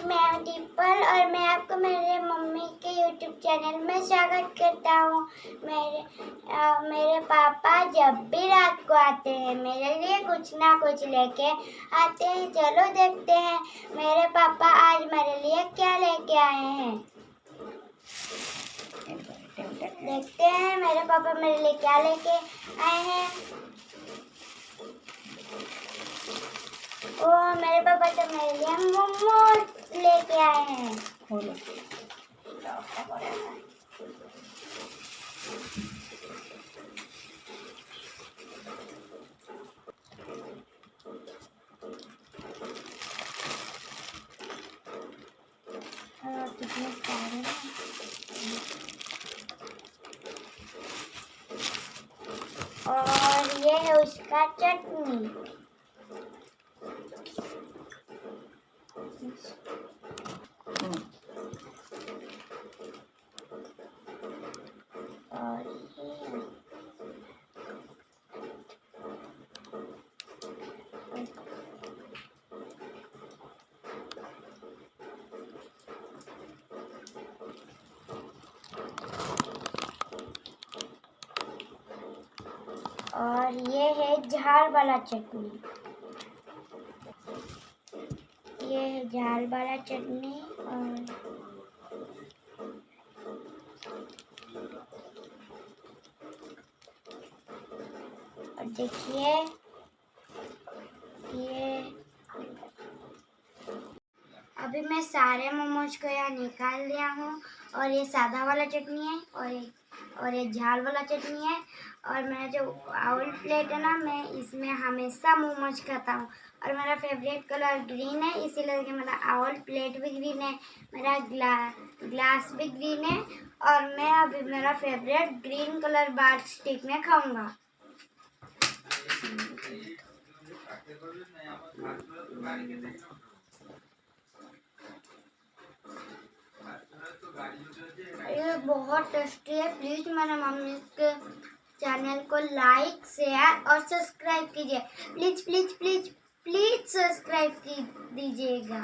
मैं हूं दीपल और मैं आपको मेरे मम्मी के यूट्यूब चैनल में स्वागत करता हूं। मेरे पापा जब भी रात को आते हैं मेरे लिए कुछ ना कुछ लेके आते हैं। चलो देखते हैं मेरे पापा आज मेरे लिए क्या लेके आए हैं। देखते हैं मेरे पापा मेरे लिए क्या लेके आए हैं। ओ मेरे पापा तो मेरे लिए मोमोज लेके आए हैं। कितने सारे और ये है उसका चटनी। और ये है झाल वाला चटनी। ये है झाल वाला चटनी। और देखिए ये अभी मैं सारे मोमोज को यहाँ निकाल लिया हूँ। और ये सादा वाला चटनी है और ये झाल वाला चटनी है। और मेरा जो आउल प्लेट है ना, मैं इसमें हमेशा मोमोज खाता हूँ। और मेरा फेवरेट कलर ग्रीन है, इसीलिए मेरा आउल प्लेट भी ग्रीन है, मेरा ग्लास भी ग्रीन है। और मैं अभी मेरा फेवरेट ग्रीन कलर बार स्टिक में खाऊंगा। ये बहुत टेस्टी है। प्लीज मेरे मम्मी के चैनल को लाइक शेयर और सब्सक्राइब कीजिए। Please please please please subscribe दीजिएगा।